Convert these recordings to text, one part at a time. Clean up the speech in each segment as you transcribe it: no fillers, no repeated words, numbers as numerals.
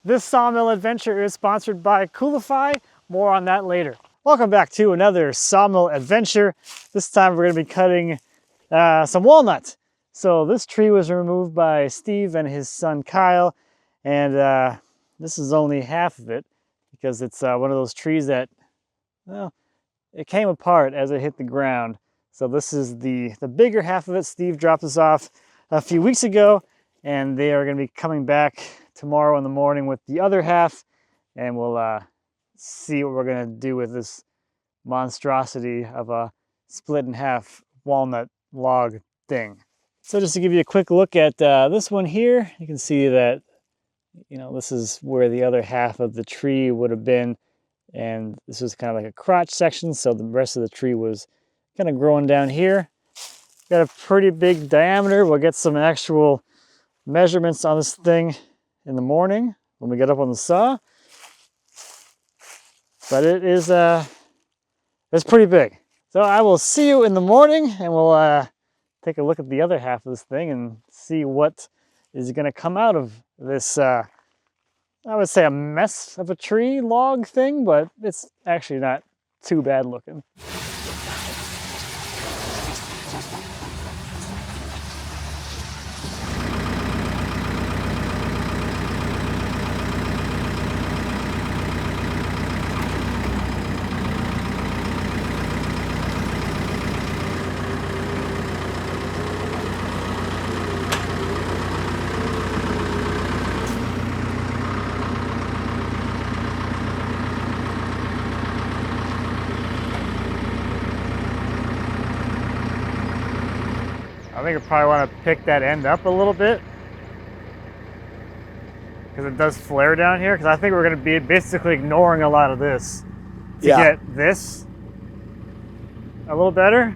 This sawmill adventure is sponsored by Coolify. More on that later. Welcome back to another sawmill adventure. This time we're going to be cutting some walnut. So this tree was removed by Steve and his son Kyle, and this is only half of it because it's one of those trees that, well, it came apart as it hit the ground. So this is the bigger half of it. Steve dropped this off a few weeks ago, and they are going to be coming back tomorrow in the morning with the other half, and we'll see what we're going to do with this monstrosity of a split in half walnut log thing. So just to give you a quick look at this one here, you can see that, you know, this is where the other half of the tree would have been, and this was kind of like a crotch section, so the rest of the tree was kind of growing down here. Got a pretty big diameter. We'll get some actual measurements on this thing in the morning when we get up on the saw. But it is it's pretty big. So I will see you in the morning, and we'll take a look at the other half of this thing and see what is going to come out of this I would say a mess of a tree log thing, but it's actually not too bad looking. I think I probably want to pick that end up a little bit because it does flare down here, because I think we're going to be basically ignoring a lot of this to get this a little better.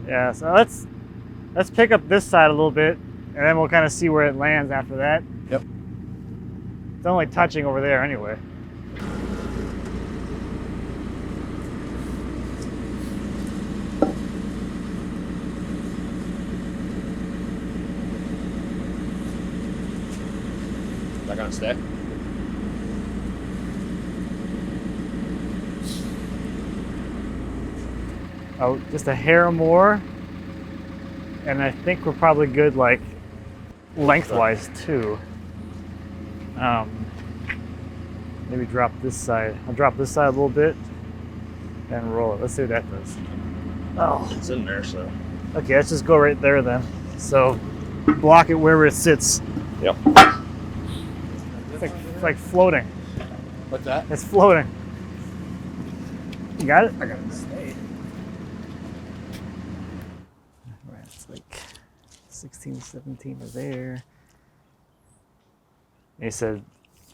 Yeah, so let's pick up this side a little bit, and then we'll kind of see where it lands after that. Yep. It's only touching over there anyway. That gonna stay? Oh, just a hair more, and I think we're probably good, like lengthwise too. Maybe drop this side. I'll drop this side a little bit and roll it. Let's see what that does. Oh, It's in there, so. okay. Let's just go right there then. So block it wherever it sits. Yep. It's like floating. What's that? It's floating. You got it? I got it. Stay. Right, it's like 16, 17 to there. And you said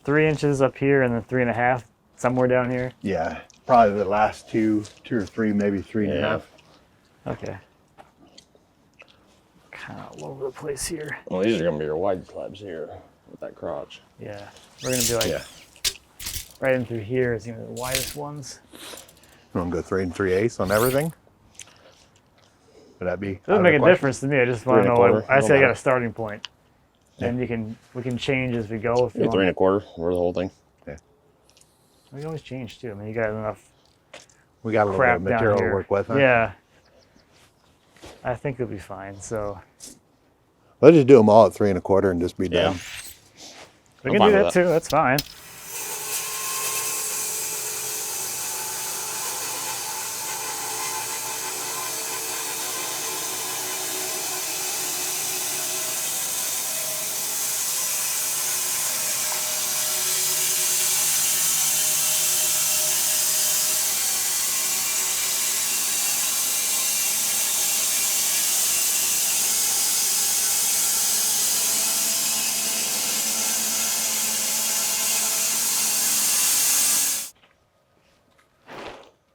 3 inches up here and then 3.5 somewhere down here. Yeah, probably the last two or three, maybe 3.5. Okay. Kind of all over the place here. Well, these are gonna be your wide slabs here with that crotch. Yeah, we're gonna be like right in through here is, you know, the widest ones. You want to go 3 3/8 on everything? Would that be? It doesn't make a difference to me. I just want to know. 3 1/4. I say I No got a matter. starting point, and we can change as we go if you Yeah, want. 3 1/4 or the whole thing. We can always change too. I mean, you got enough We got a little bit crap of down material here. to work with. Huh? Yeah, I think it'll be fine. So Let's just do them all at 3 1/4 and just be Yeah. done. we I'm can fine do with that that. too. That's fine.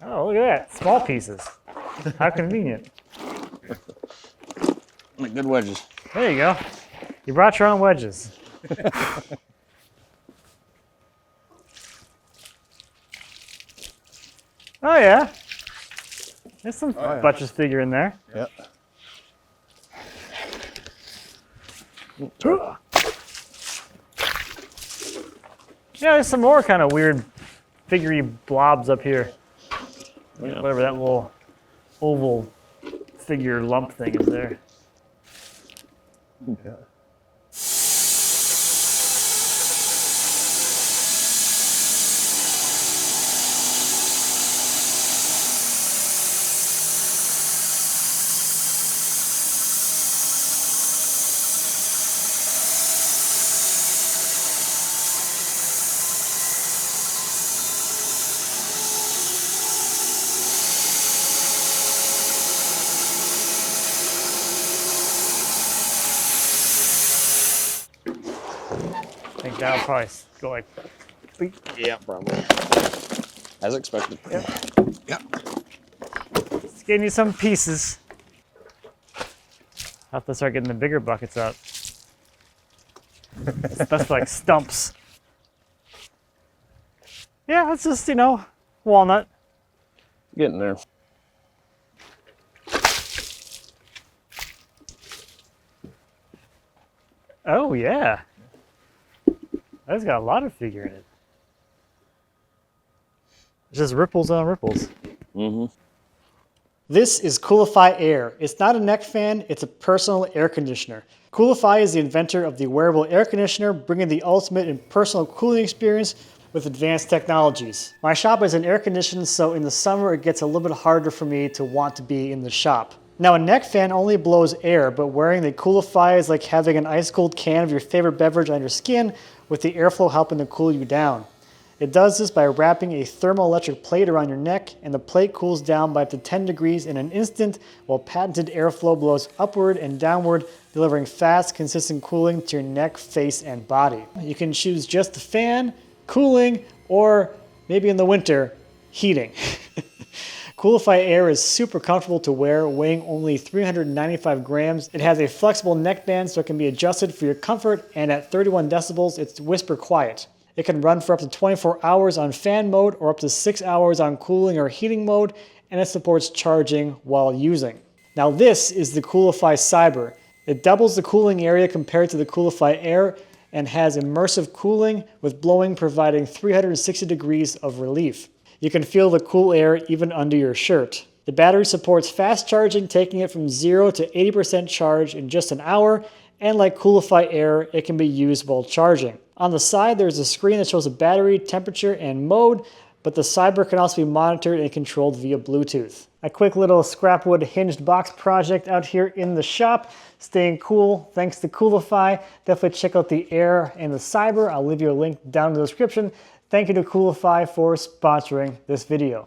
Oh, look at that. Small pieces. How convenient. Like good wedges. There you go. You brought your own wedges. Oh, yeah. There's some buttress figure in there. Yep. Yeah, there's some more kind of weird figurey blobs up here. Yeah. Whatever that little oval figure lump thing is there. Yeah. I think that'll probably go like. Yeah, probably. As expected. Yep. Yeah. It's getting you some pieces. I'll have to start getting the bigger buckets out. That's like stumps. Yeah, it's just, walnut. Getting there. Oh, yeah. That's got a lot of figure in it. It's just ripples on ripples. Mm-hmm. This is Coolify Air. It's not a neck fan, it's a personal air conditioner. Coolify is the inventor of the wearable air conditioner, bringing the ultimate in personal cooling experience with advanced technologies. My shop is an air conditioned, so in the summer it gets a little bit harder for me to want to be in the shop. Now, a neck fan only blows air, but wearing the Coolify is like having an ice-cold can of your favorite beverage on your skin, with the airflow helping to cool you down. It does this by wrapping a thermoelectric plate around your neck, and the plate cools down by up to 10 degrees in an instant, while patented airflow blows upward and downward, delivering fast, consistent cooling to your neck, face, and body. You can choose just the fan, cooling, or maybe in the winter, heating. Coolify Air is super comfortable to wear, weighing only 395 grams. It has a flexible neckband so it can be adjusted for your comfort, and at 31 decibels, it's whisper quiet. It can run for up to 24 hours on fan mode or up to 6 hours on cooling or heating mode, and it supports charging while using. Now this is the Coolify Cyber. It doubles the cooling area compared to the Coolify Air and has immersive cooling, with blowing providing 360 degrees of relief. You can feel the cool air even under your shirt. The battery supports fast charging, taking it from 0 to 80% charge in just an hour, and like Coolify Air, it can be used while charging. On the side, there's a screen that shows the battery, temperature, and mode, but the Cyber can also be monitored and controlled via Bluetooth. A quick little scrapwood hinged box project out here in the shop, staying cool thanks to Coolify. Definitely check out the Air and the Cyber. I'll leave you a link down in the description. Thank you to Coolify for sponsoring this video.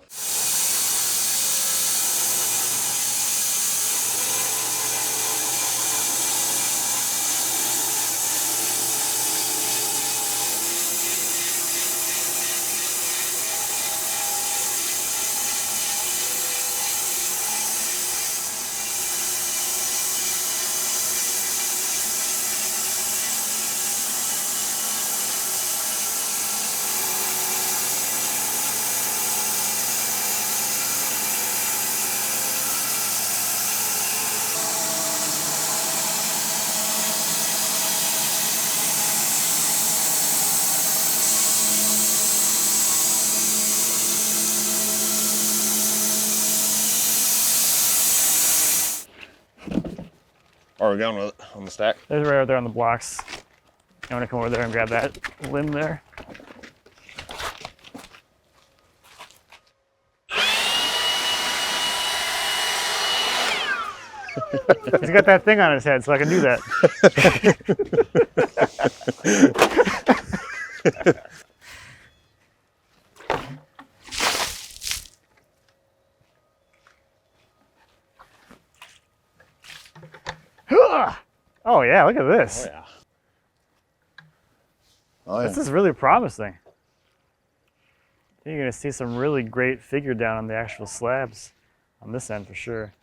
Are we going with it on the stack? There's right over there on the blocks. I'm gonna come over there and grab that limb there. He's got that thing on his head, so I can do that. Oh yeah, look at this. Oh yeah. Oh, yeah. This is really promising. You're gonna see some really great figure down on the actual slabs on this end for sure.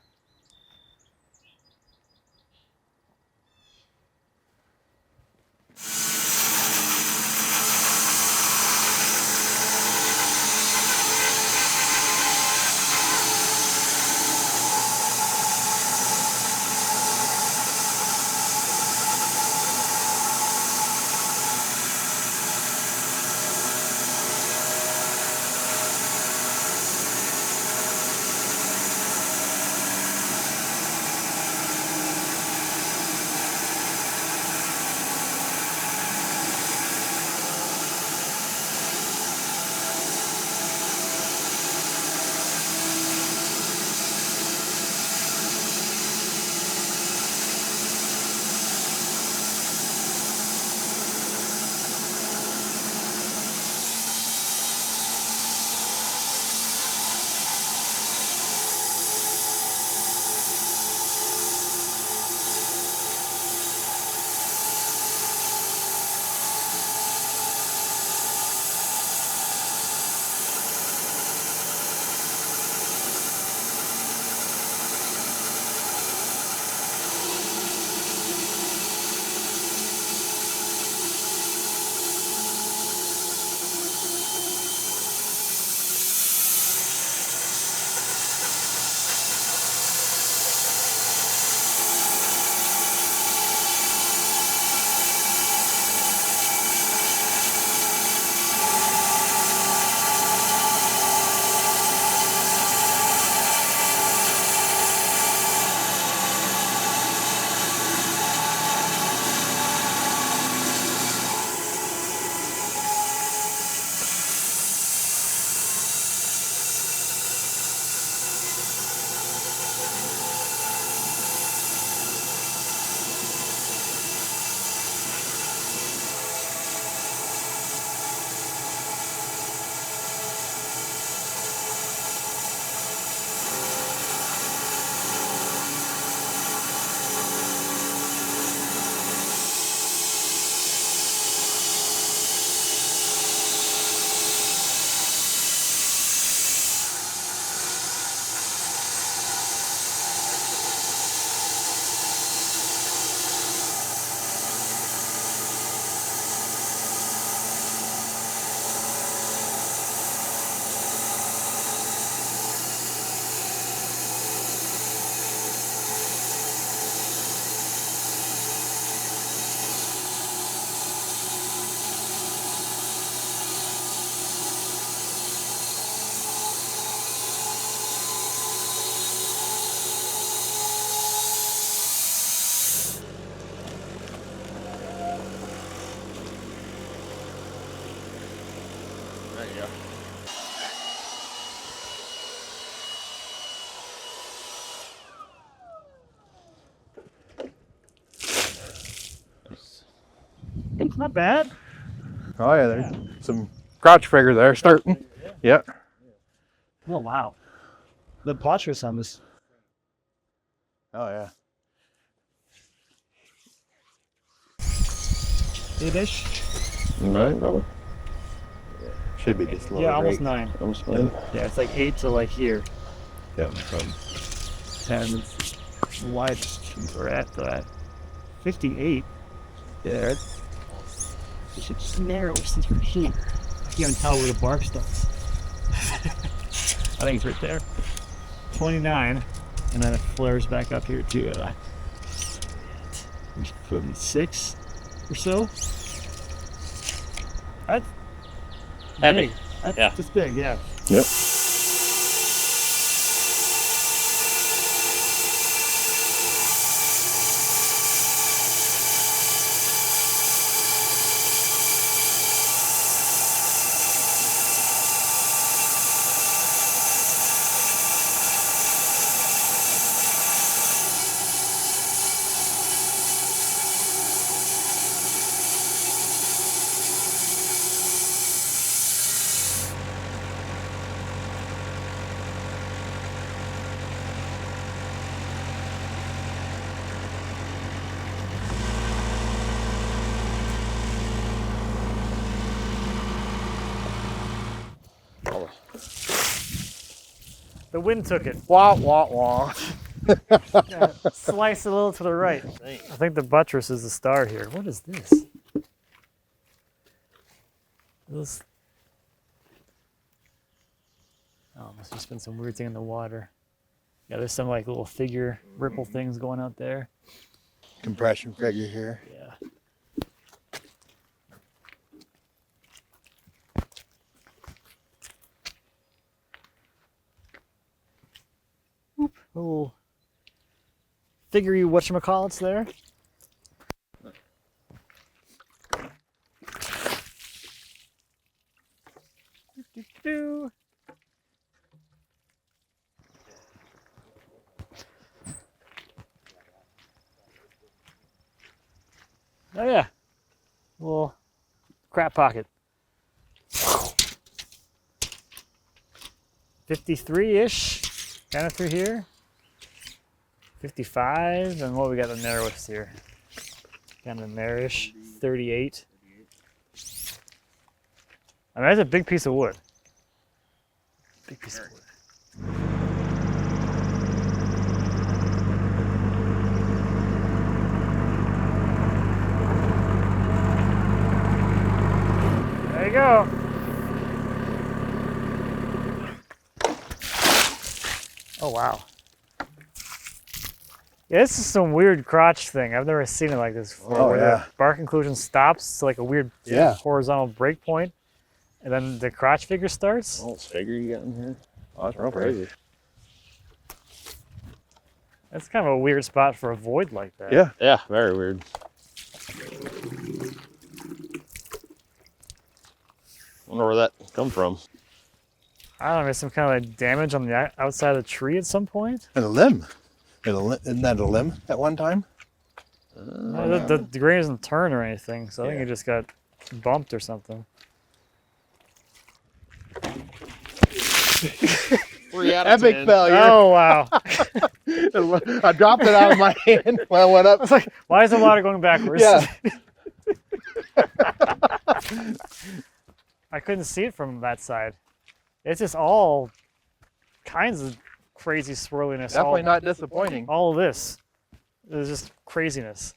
Not bad. Oh yeah, there's some crotch figure there starting. Yeah. Oh wow. The Potter's on this. Oh yeah. 8-ish? Right, probably. Should be just a little. Yeah, almost great. 9. Almost 9. Yeah, it's like 8 to like here. Yeah. 10. It's wide. We're at 58. Yeah. It should just narrow since you're here. I can't even tell where the bark stops. I think it's right there. 29. And then it flares back up here to 56 or so. That's Heavy. big. That's Yeah. just big, yeah. Yep. The wind took it. Wah wah wah. Slice a little to the right. I think the buttress is the star here. What is this? This. Oh, must have just been some weird thing in the water. Yeah, there's some like little figure ripple things going out there. Compression figure here. Yeah. Oop, little figure-y whatchamacallits there. Do-do-do. Oh yeah, little crap pocket. 53-ish, kind of through here. 55, and what we got the narrowest here? Kind of narrowish, 38. I mean, that's a big piece of wood. Big piece of wood. There you go. Oh, wow. Yeah, this is some weird crotch thing. I've never seen it like this before. Oh, where yeah. the bark inclusion stops to like a weird horizontal break point, and then the crotch figure starts. Oh, this figure you got in here. Oh, that's real crazy. That's kind of a weird spot for a void like that. Yeah. Yeah, very weird. Wonder where that come from. I don't know, maybe some kind of like damage on the outside of the tree at some point. And a limb. Isn't that a limb at one time? The grain doesn't turn or anything, so I think it just got bumped or something. Epic failure. Oh, wow. I dropped it out of my hand when I went I up. was like, why is the water going backwards? Yeah. I couldn't see it from that side. It's just all kinds of crazy swirliness. Definitely not disappointing. All of this is just craziness.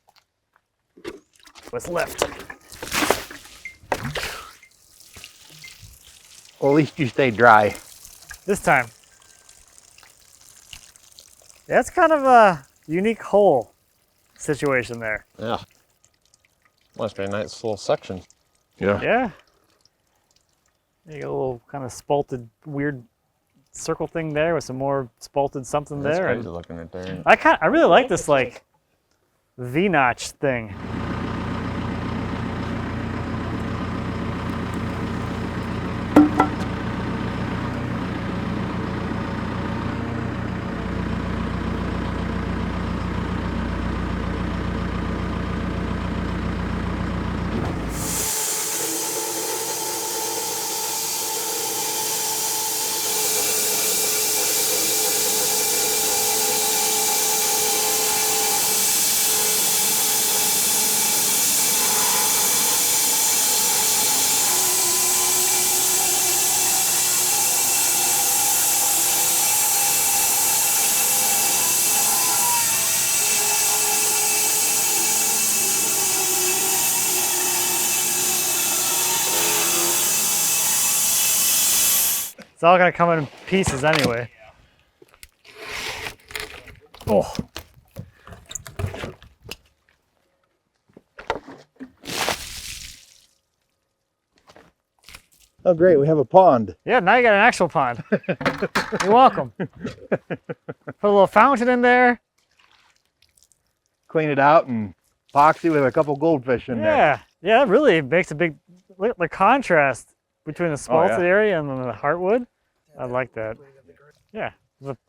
What's left? Well, at least you stayed dry. This time. That's kind of a unique hole situation there. Yeah. Must be a nice little section. Yeah. Yeah. You got a little kind of spalted, weird circle thing there with some more spalted something That's there. crazy And looking right there. I really like this like V-notch thing. all gonna come in pieces anyway. Oh. Oh, great. We have a pond. Yeah, now you got an actual pond. You're welcome. Put a little fountain in there. Clean it out and epoxy with a couple goldfish in there. Yeah, yeah, that really makes a big, look at the contrast between the spalted area and the heartwood. I like that. Yeah.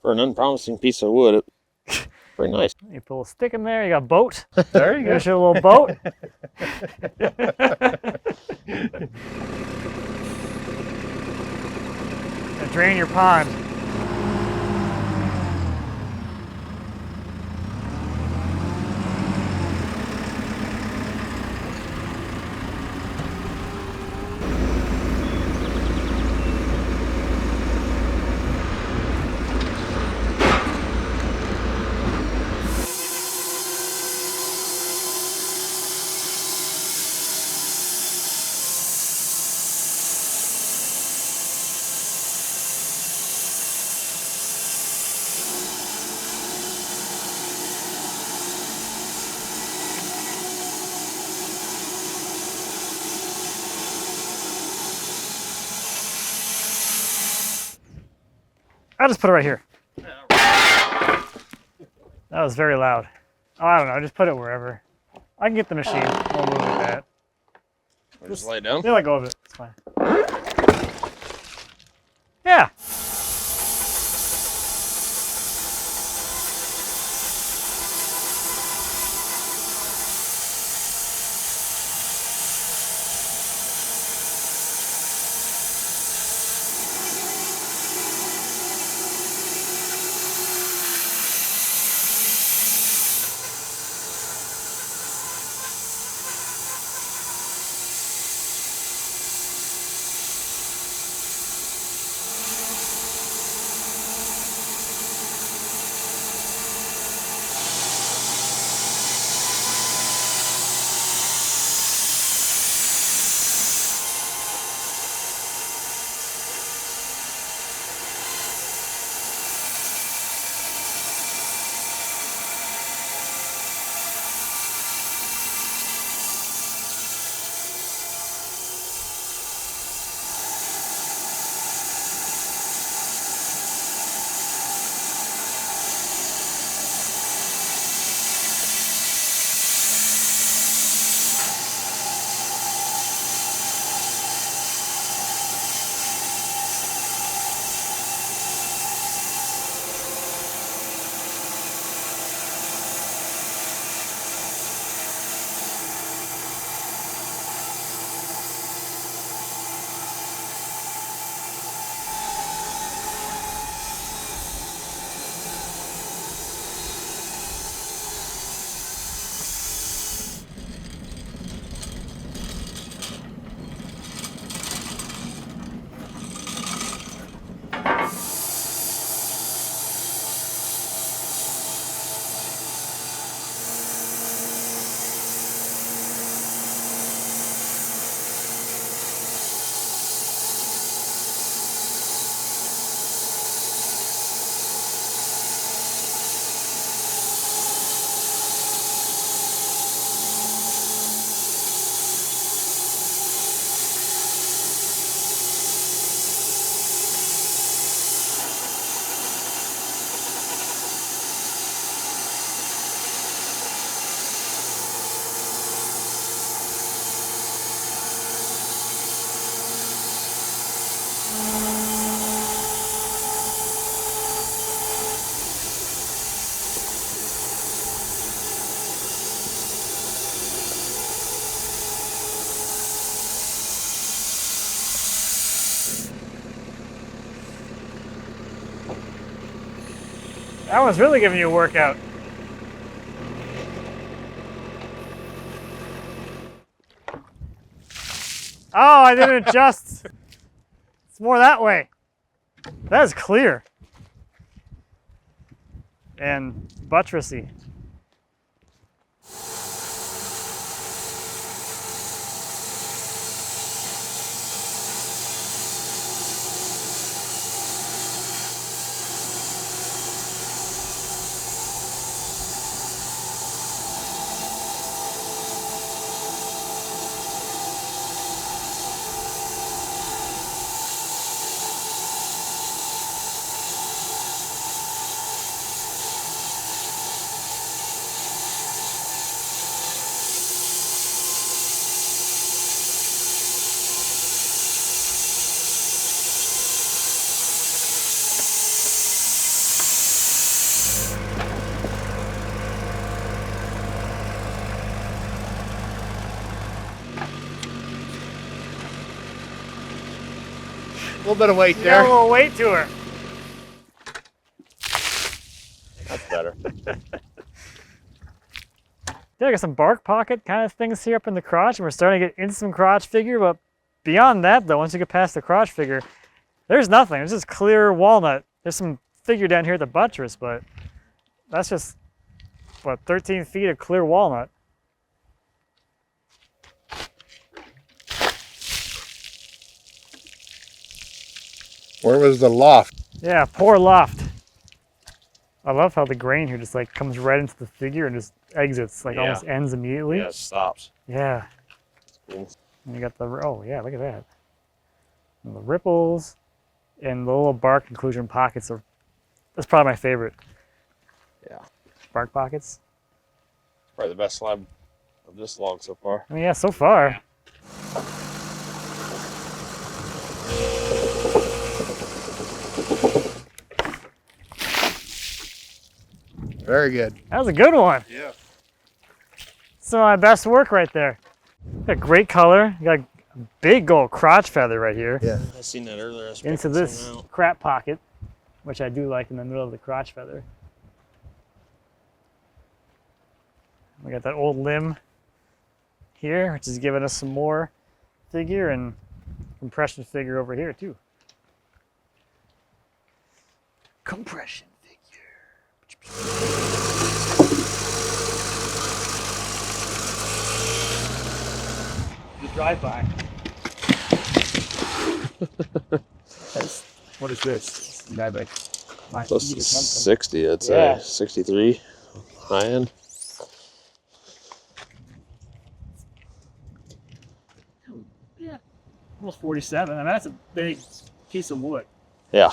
For an unpromising piece of wood, it's pretty nice. You put a little stick in there, you got a boat. There you go. There's your little boat. And drain your pond. I'll just put it right here. That was very loud. Oh, I don't know, just put it wherever. I can get the machine. We'll move like that. Or just lay it down. Yeah, let go of it. It's fine. Yeah. That one's really giving you a workout. Oh, I didn't adjust. It's more that way. That is clear. And buttressy. little bit of weight Got a there. little weight to her. That's better. Yeah, I got some bark pocket kind of things here up in the crotch, and we're starting to get into some crotch figure, but beyond that though, once you get past the crotch figure, there's nothing. It's just clear walnut. There's some figure down here at the buttress, but that's just, what, 13 feet of clear walnut. Where was the loft? Yeah, poor loft. I love how the grain here just like comes right into the figure and just exits, like Yeah. almost ends immediately. Yeah, it stops. Yeah. Cool. And you got the, oh yeah, look at that. And the ripples and the little bark inclusion pockets are, that's probably my favorite. Yeah. Bark pockets. Probably the best slab of this log so far. I mean, yeah, so far. Very good. That was a good one. Yeah. Some of my best work right there. Got great color. You got a big gold crotch feather right here. Yeah. I seen that earlier. I was Into picking this some out. crap pocket, which I do like in the middle of the crotch feather. We got that old limb here, which is giving us some more figure, and compression figure over here too. Compression figure. The drive-by. What is this? Drive-by. Close to 60, I'd say. Yeah. 63, high end. Yeah, almost 47. I mean, that's a big piece of wood. Yeah.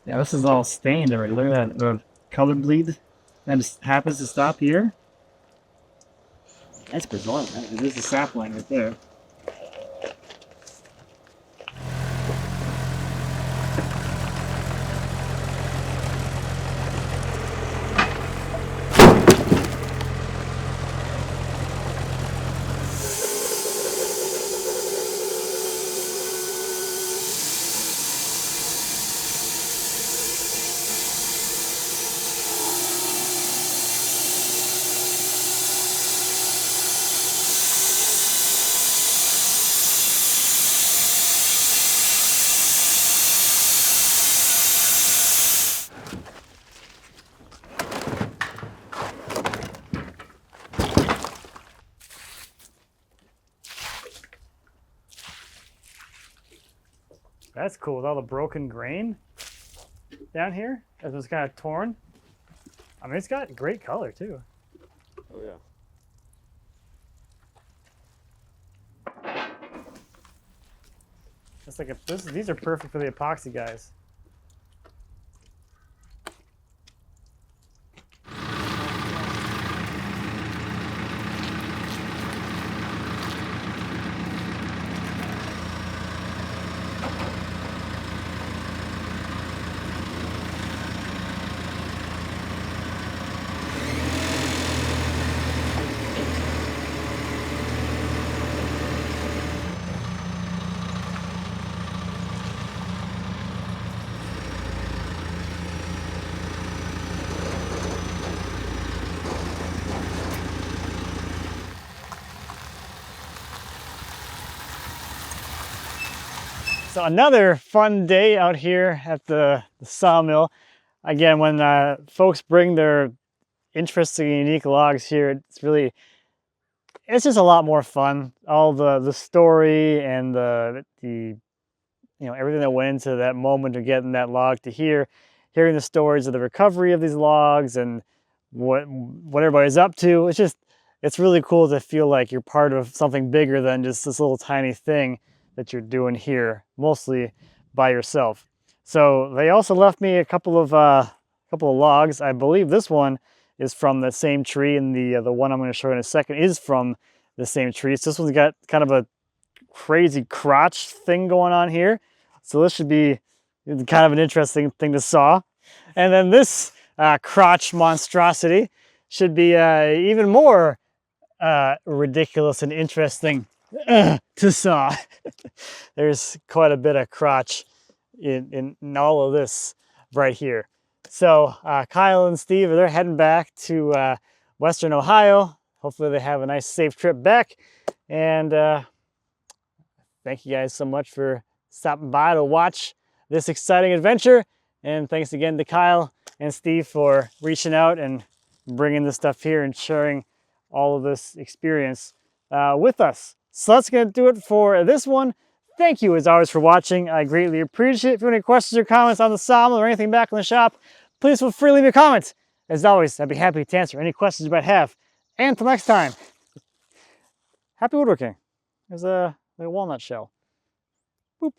Yeah, this is all stained already. Look at that, the color bleed. That just happens to stop here. That's bizarre, man. There's a sapling right there. That's cool with all the broken grain down here as it's kind of torn. I mean, it's got great color too. Oh, yeah. It's like these are perfect for the epoxy guys. So another fun day out here at the sawmill. Again, when folks bring their interesting, unique logs here, it's just a lot more fun. All the story and the everything that went into that moment of getting that log to here, hearing the stories of the recovery of these logs and what everybody's up to. It's really cool to feel like you're part of something bigger than just this little tiny thing that you're doing here, mostly by yourself. So they also left me a couple of logs. I believe this one is from the same tree, and the one I'm going to show in a second is from the same tree. So this one's got kind of a crazy crotch thing going on here. So this should be kind of an interesting thing to saw. And then this crotch monstrosity should be even more ridiculous and interesting to saw. There's quite a bit of crotch in all of this right here. So Kyle and Steve, they're heading back to Western Ohio. Hopefully they have a nice safe trip back. And thank you guys so much for stopping by to watch this exciting adventure. And thanks again to Kyle and Steve for reaching out and bringing this stuff here and sharing all of this experience with us. So that's going to do it for this one. Thank you as always for watching. I greatly appreciate it. If you have any questions or comments on the sawmill or anything back in the shop, please feel free to leave a comment. As always, I'd be happy to answer any questions you might have. And until next time, happy woodworking. There's a walnut shell. Boop.